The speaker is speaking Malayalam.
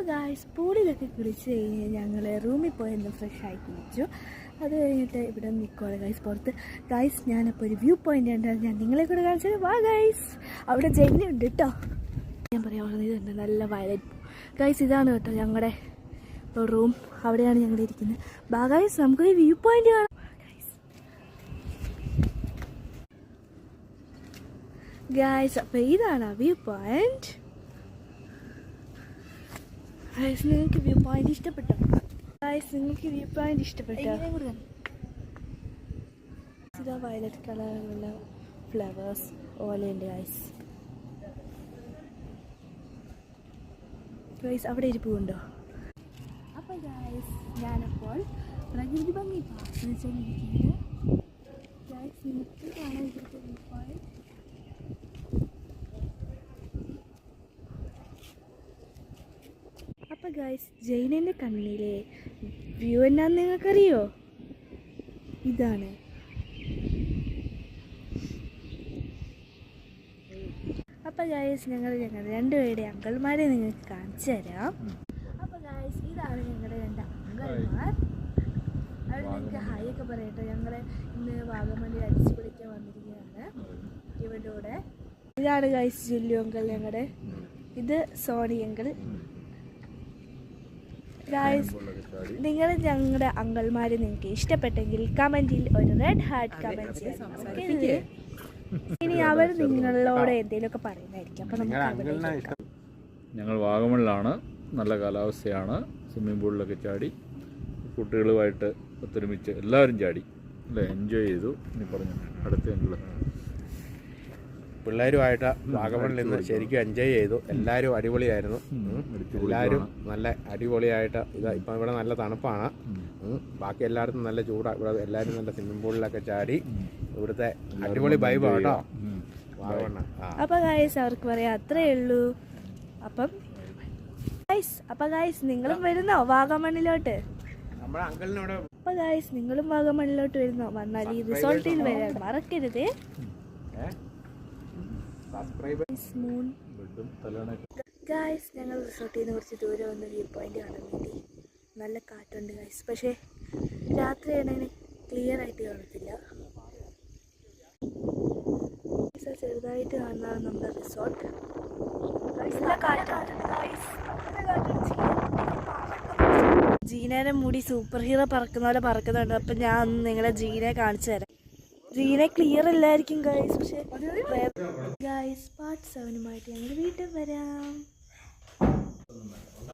അപ്പോൾ ഗായ്സ് പൂളിലൊക്കെ കുളിച്ച് കഴിഞ്ഞ് ഞങ്ങൾ റൂമിൽ പോയൊന്ന് ഫ്രഷ് ആയി കുളിച്ചു. അത് കഴിഞ്ഞിട്ട് ഇവിടെ നിൽക്കുവാണ് ഗൈസ് പുറത്ത്. ഗൈസ് ഞാനപ്പോൾ ഒരു വ്യൂ പോയിൻ്റ് ഉണ്ട്, ഞാൻ നിങ്ങളെ കൂടെ കാണിച്ചത്. വാ ഗൈസ്, അവിടെ ജെയിനുണ്ട് കേട്ടോ. ഞാൻ പറയാൻ പറഞ്ഞത് ഇതുണ്ട് നല്ല വയലറ്റ് ഗൈസ്. ഇതാണ് കേട്ടോ ഞങ്ങളുടെ റൂം, അവിടെയാണ് ഞങ്ങൾ ഇരിക്കുന്നത്. വാ ഗൈസ്, നമുക്കൊരു വ്യൂ പോയിൻ്റ് കാണാം ഗൈസ്. അപ്പോൾ ഇതാണ് ആ വ്യൂ പോയിൻ്റ് ഗൈസ്. നിങ്ങൾക്ക് വ്യൂ പോയിൻ്റ് ഇഷ്ടപ്പെട്ടോ ഗൈസ്? നിങ്ങൾക്ക് വ്യൂ പോയിൻ്റ് ഇഷ്ടപ്പെട്ടോ? ഇതാ വയലറ്റ് കളറിലുള്ള ഫ്ലവേഴ്സ് ഓലയുണ്ട് ഗൈസ്. ഗൈസ് അവിടെ ഇരിപ്പുണ്ടോ? അപ്പോൾ ഗൈസ് ഞാനപ്പോൾ പ്രകൃതി ഭംഗി ആസ്വദിച്ചുകൊണ്ടിരിക്കുന്നത്. ഗൈസ് നിങ്ങൾക്ക് കാണാൻ വ്യൂ പോയിൻ്റ്. അപ്പോൾ ഗൈസ് ജെയിനിൻ്റെ കണ്ണിലെ വ്യൂ എന്നാന്ന് നിങ്ങൾക്കറിയോ? ഇതാണ്. അപ്പോൾ ഗൈസ് ഞങ്ങൾ രണ്ടുപേരുടെ അങ്കിൾമാരെ നിങ്ങൾക്ക് കാണിച്ചു തരാം. അപ്പോൾ ഗൈസ് ഇതാണ് ഞങ്ങളുടെ രണ്ട് അങ്കിൾമാർ. അവിടെ നിങ്ങൾക്ക് ഹായ് ഒക്കെ പറയട്ടോ. ഞങ്ങൾ ഇന്ന് വാഗമണ്ണിൽ അടിച്ചു പൊളിക്കാൻ വന്നിരിക്കുകയാണ് ഇവരുടെ കൂടെ. ഇതാണ് ഗൈസ് ജില്ലു അങ്കിൾ ഞങ്ങളുടെ. ഇത് സോണി അങ്കിൾ. ഗൈസ് നിങ്ങൾ ഞങ്ങളുടെ അങ്കിൾമാരെ നിങ്ങൾക്ക് ഇഷ്ടപ്പെട്ടെങ്കിൽ കമൻറ്റിൽ ഒരു റെഡ് ഹാർട്ട് കമൻറ്റ് ചെയ്യാം. ഇനി അവർ നിങ്ങളോട് എന്തെങ്കിലുമൊക്കെ പറയുന്നതായിരിക്കും. അപ്പോൾ നമുക്ക് ഞങ്ങൾ വാഗമണിലാണ്, നല്ല കാലാവസ്ഥയാണ്. സ്വിമ്മിംഗ് പൂളിലൊക്കെ ചാടി കുട്ടികളുമായിട്ട് ഒത്തൊരുമിച്ച് എല്ലാവരും ചാടി അല്ലേ, എൻജോയ് ചെയ്തു. ഇനി പറഞ്ഞു അടുത്ത ഞങ്ങൾ പിള്ളേരുമായിട്ട് വാഗമണിൽ നിന്ന് ശരിക്കും എൻജോയ് ചെയ്തു. എല്ലാവരും അടിപൊളിയായിരുന്നു. എല്ലാവരും നല്ല അടിപൊളിയായിട്ട്. ഇപ്പം ഇവിടെ നല്ല തണുപ്പാണ്, ബാക്കി എല്ലായിടത്തും നല്ല ചൂടാണ്. ഇവിടെ എല്ലാവരും നല്ല സ്വിമ്മിംഗ് പൂളിലൊക്കെ ചാടി ഇവിടുത്തെ അടിപൊളി വൈബാണ് കേട്ടോ വാഗമണ്. അപ്പോൾ ഗൈസ് അവർക്ക് പറയാം അത്രേ ഉള്ളൂ. അപ്പം ഗൈസ് നിങ്ങളും വരുന്നോ വാഗമണ്ണിലോട്ട്? നമ്മുടെ അങ്കിളിനോട്. അപ്പോൾ ഗൈസ് നിങ്ങളും വാഗമണ്ണിലോട്ട് വരുന്നോ? വന്നാൽ ഈ റിസോർട്ടിൽ വരാൻ മറക്കരുത്. ഗൈസ് ഞങ്ങൾ റിസോർട്ടിൽ നിന്ന് കുറച്ച് ദൂരെ വന്ന് വ്യൂ പോയിന്റ് കാണാൻ വേണ്ടി. നല്ല കാറ്റുണ്ട് ഗൈസ്, പക്ഷേ രാത്രിയാണെങ്കിൽ ക്ലിയർ ആയിട്ട് കാണത്തില്ല. ചെറുതായിട്ട് കാണുന്നതാണ് നമ്മുടെ റിസോർട്ട്. ജീനയുടെ മുടി സൂപ്പർ ഹീറോ പറക്കുന്ന പോലെ പറക്കുന്നുണ്ട്. അപ്പം ഞാൻ ഒന്ന് നിങ്ങളെ ജീനെ കാണിച്ചു തരാം. ജീനെ ക്ലിയർ അല്ലായിരിക്കും ഗൈസ്, പക്ഷേ ഗൈസ് പാർട്ട് 7 ഞങ്ങൾ വീട്ടിൽ വരാം.